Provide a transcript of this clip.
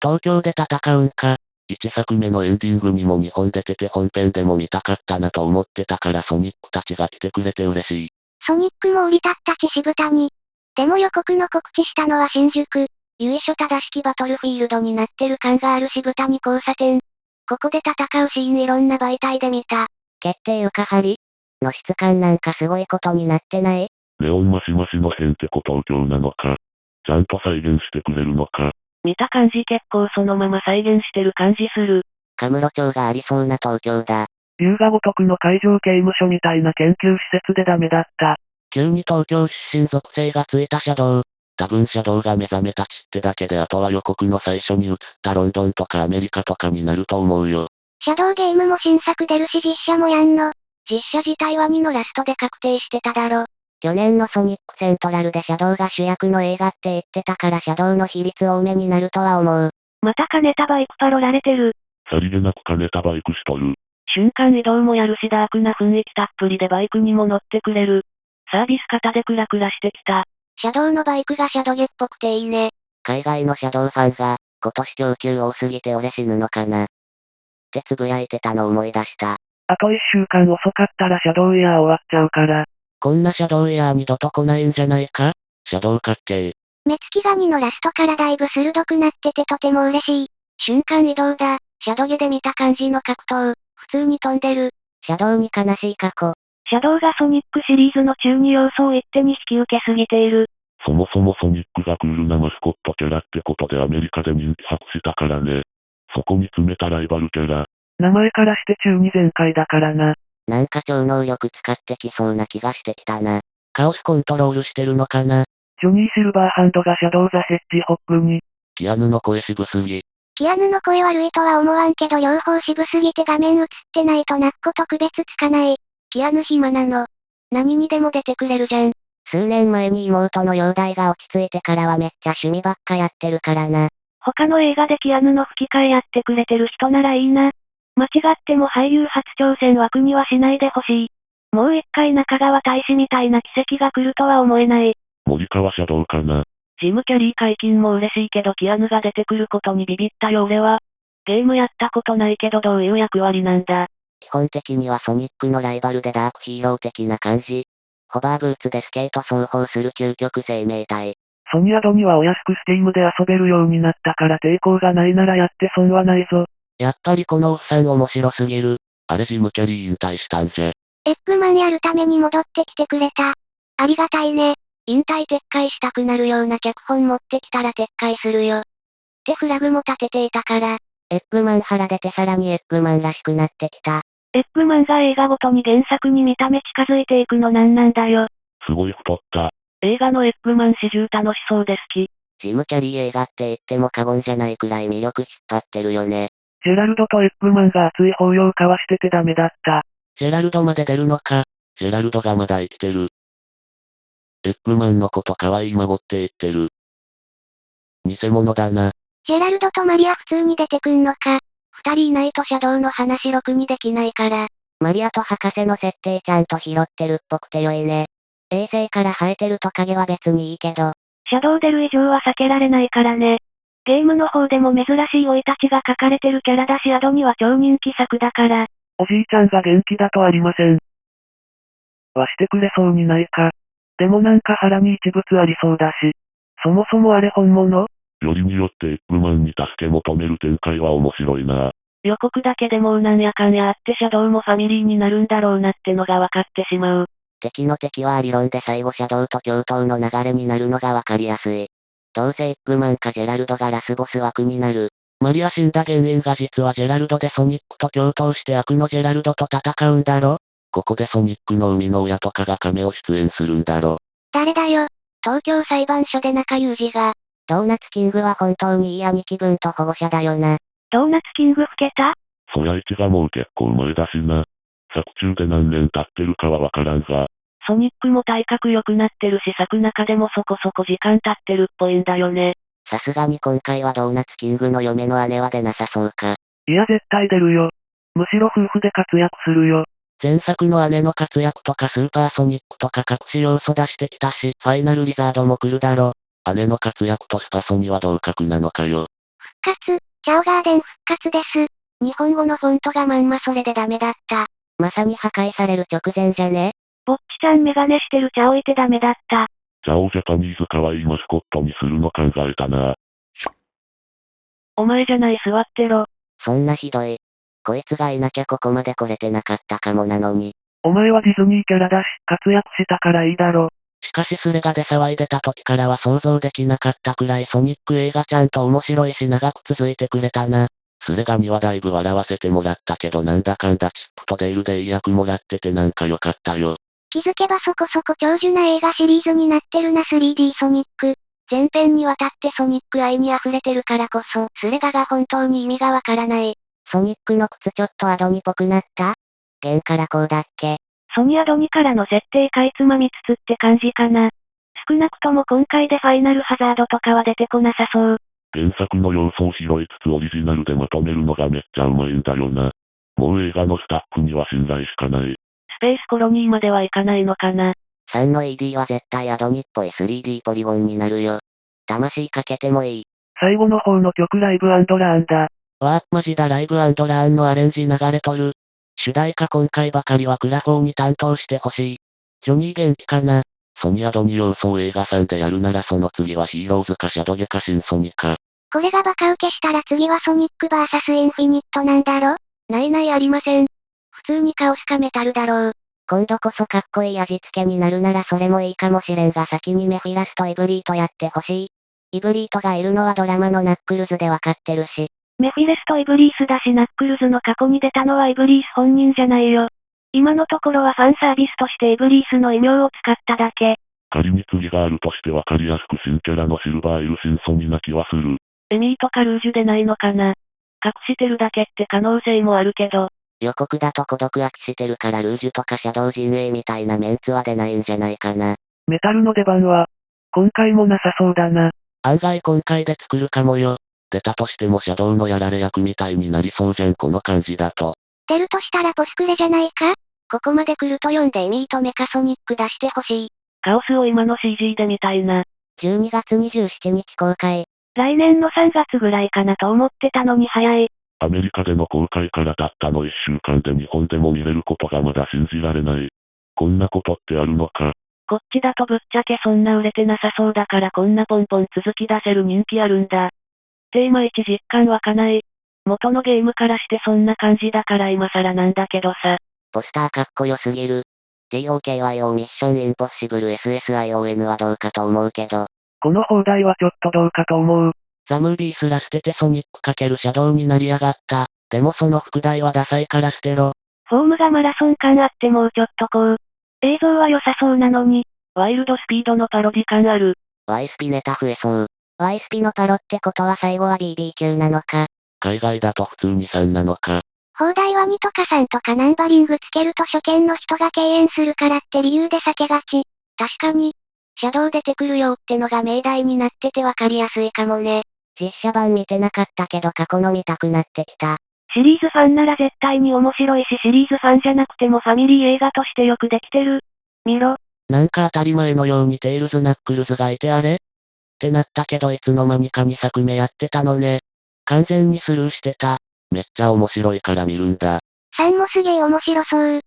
東京で戦うんか。1作目のエンディングにも日本で出て本編でも見たかったなと思ってたからソニックたちが来てくれて嬉しい。ソニックも降り立った秩父谷。でも予告の告知したのは新宿。由緒正しきバトルフィールドになってる感がある渋谷交差点。ここで戦うシーンいろんな媒体で見た。決定床張りの質感なんかすごいことになってない？ネオンマシマシの辺ってこと東京なのか。ちゃんと再現してくれるのか。見た感じ結構そのまま再現してる感じする。カムロ町がありそうな東京だ。龍が如くの海上刑務所みたいな研究施設でダメだった。急に東京出身属性がついたシャドウ。多分シャドウが目覚めたちってだけであとは予告の最初に映ったロンドンとかアメリカとかになると思うよ。シャドウゲームも新作出るし実写もやんの。実写自体は2のラストで確定してただろ。去年のソニックセントラルでシャドウが主役の映画って言ってたからシャドウの比率多めになるとは思う。また金田バイクパロられてる。さりげなく金田バイクしとる。瞬間移動もやるしダークな雰囲気たっぷりでバイクにも乗ってくれる。サービス型でクラクラしてきた。シャドウのバイクがシャドゲっぽくていいね。海外のシャドウファンが、今年供給多すぎて俺死ぬのかな。ってつぶやいてたの思い出した。あと1週間遅かったらシャドウイヤー終わっちゃうから。こんなシャドウイヤー二度と来ないんじゃないか。シャドウかっけー。目つきが2のラストからだいぶ鋭くなっててとても嬉しい。瞬間移動だ。シャドゲで見た感じの格闘。普通に飛んでる。シャドウに悲しい過去。シャドウがソニックシリーズの中二要素を一手に引き受けすぎている。そもそもソニックがクールなマスコットキャラってことでアメリカで人気博したからね。そこに詰めたライバルキャラ。名前からして中二全開だからな。なんか超能力使ってきそうな気がしてきたな。カオスコントロールしてるのかな。ジョニー・シルバーハンドがシャドウザ・ヘッジホップに。キアヌの声渋すぎ。キアヌの声悪いとは思わんけど両方渋すぎて画面映ってないと泣くこと区別つかない。キアヌ暇なの。何にでも出てくれるじゃん。数年前に妹の容体が落ち着いてからはめっちゃ趣味ばっかやってるからな。他の映画でキアヌの吹き替えやってくれてる人ならいいな。間違っても俳優初挑戦枠にはしないでほしい。もう一回中川大志みたいな奇跡が来るとは思えない。森川シャドウかな。ジム・キャリー解禁も嬉しいけどキアヌが出てくることにビビったよ俺は。ゲームやったことないけどどういう役割なんだ。基本的にはソニックのライバルでダークヒーロー的な感じ。ホバーブーツでスケート走法する究極生命体。ソニアドにはお安くスティームで遊べるようになったから抵抗がないならやって損はないぞ。やっぱりこのおっさん面白すぎる。あれジムキャリー引退したんじゃ。エッグマンやるために戻ってきてくれた。ありがたいね。引退撤回したくなるような脚本持ってきたら撤回するよ。ってフラグも立てていたから。エッグマン腹出てさらにエッグマンらしくなってきた。エッグマンが映画ごとに原作に見た目近づいていくのなんなんだよ。すごい太った。映画のエッグマン始終楽しそうで好き。ジムキャリー映画って言っても過言じゃないくらい魅力引っ張ってるよね。ジェラルドとエッグマンが熱い抱擁交わしててダメだった。ジェラルドまで出るのか。ジェラルドがまだ生きてる。エッグマンのこと可愛い孫って言ってる。偽物だな。ジェラルドとマリア普通に出てくんのか。二人いないとシャドウの話ろくにできないから。マリアと博士の設定ちゃんと拾ってるっぽくて良いね。衛星から生えてるトカゲは別にいいけど。シャドウ出る以上は避けられないからね。ゲームの方でも珍しい生い立ちが書かれてるキャラだしアドには超人気作だから。おじいちゃんが元気だとありません。はしてくれそうにないか。でもなんか腹に一物ありそうだし。そもそもあれ本物？よりによってエッグマンに助け求める展開は面白いな。予告だけでもうなんやかんやあってシャドウもファミリーになるんだろうなってのが分かってしまう。敵の敵は理論で最後シャドウと共闘の流れになるのが分かりやすい。どうせエッグマンかジェラルドがラスボス枠になる。マリア死んだ原因が実はジェラルドでソニックと共闘して悪のジェラルドと戦うんだろ。ここでソニックの生みの親とかがカメオ出演するんだろ。誰だよ。東京裁判所で中裕二が。ドーナツキングは本当にいい兄貴分と保護者だよな。ドーナツキング老けた？そりゃ1がもう結構前だしな。作中で何年経ってるかはわからんが。ソニックも体格良くなってるし作中でもそこそこ時間経ってるっぽいんだよね。さすがに今回はドーナツキングの嫁の姉は出なさそうか。いや絶対出るよ。むしろ夫婦で活躍するよ。前作の姉の活躍とかスーパーソニックとか隠し要素出してきたし、ファイナルリザードも来るだろ。姉の活躍とスパソニは同格なのかよ。活、チャオガーデン復活です。日本語のフォントがまんまそれでダメだった。まさに破壊される直前じゃね？ぼっちちゃんメガネしてる茶置いてダメだった。じゃあジャパニーズ可愛いマスコットにするの考えたな。お前じゃない座ってろ。そんなひどい。こいつがいなきゃここまで来れてなかったかもなのに。お前はディズニーキャラだし、活躍したからいいだろ。しかしスレガで騒いでた時からは想像できなかったくらいソニック映画ちゃんと面白いし長く続いてくれたな。スレガにはだいぶ笑わせてもらったけどなんだかんだチップとデールでいい役もらっててなんか良かったよ。気づけばそこそこ長寿な映画シリーズになってるな 3D ソニック。全編にわたってソニック愛に溢れてるからこそ、スレガが本当に意味がわからない。ソニックの靴ちょっとアドニっぽくなった？弦からこうだっけ？ソニアドニからの設定かいつまみつつって感じかな。少なくとも今回でファイナルハザードとかは出てこなさそう。原作の要素を拾いつつオリジナルでまとめるのがめっちゃうまいんだよな。もう映画のスタッフには信頼しかない。スペースコロニーまではいかないのかな。3の ED は絶対アドニっぽい 3D ポリゴンになるよ。魂かけてもいい。最後の方の曲ライブ&ラーンだ。わあ、マジだライブ&ラーンのアレンジ流れとる。主題歌今回ばかりはクラフォーに担当してほしい。ジョニー元気かな。ソニアドニ要素を映画3でやるならその次はヒーローズかシャドゲかシンソニか。これがバカ受けしたら次はソニック VS インフィニットなんだろ？ないありません。普通にカオスかメタルだろう。今度こそかっこいい味付けになるならそれもいいかもしれんが先にメフィラスとイブリートやってほしい。イブリートがいるのはドラマのナックルズでわかってるし。メフィレスとイブリースだしナックルズの過去に出たのはイブリース本人じゃないよ。今のところはファンサービスとしてイブリースの異名を使っただけ。仮に次があるとしてわかりやすく新キャラのシルバーイルシンソニな気はする。エミーとかルージュでないのかな。隠してるだけって可能性もあるけど。予告だと孤独飽きしてるからルージュとかシャドウ陣営みたいなメンツは出ないんじゃないかな。メタルの出番は、今回もなさそうだな。案外今回で作るかもよ。出たとしてもシャドウのやられ役みたいになりそうじゃんこの感じだと。出るとしたらポスクレじゃないか？ここまで来ると読んでエミーとメカソニック出してほしい。カオスを今の CG で見たいな。12月27日公開。来年の3月ぐらいかなと思ってたのに早い。アメリカでの公開からたったの1週間で日本でも見れることがまだ信じられない。こんなことってあるのか。こっちだとぶっちゃけそんな売れてなさそうだからこんなポンポン続き出せる人気あるんだ。テーマ1実感湧かない。元のゲームからしてそんな感じだから今更なんだけどさ。ポスターかっこよすぎる。TOKYO ミッションインポッシブル SSION はどうかと思うけど。この放題はちょっとどうかと思う。ザムービーすら捨ててソニック×シャドウになりやがった。でもその副題はダサいから捨てろ。フォームがマラソン感あってもうちょっとこう。映像は良さそうなのに、ワイルドスピードのパロディ感ある。ワイスピネタ増えそう。ワイスピのパロってことは最後は BB 級なのか。海外だと普通に3なのか。放題は2とか3とかナンバリングつけると初見の人が敬遠するからって理由で避けがち。確かに、シャドウ出てくるよってのが命題になっててわかりやすいかもね。実写版見てなかったけど過去の見たくなってきた。シリーズファンなら絶対に面白いしシリーズファンじゃなくてもファミリー映画としてよくできてる。見ろ。なんか当たり前のようにテイルズナックルズがいてあれってなったけどいつの間にか2作目やってたのね。完全にスルーしてた。めっちゃ面白いから見るんだ。3もすげえ面白そう。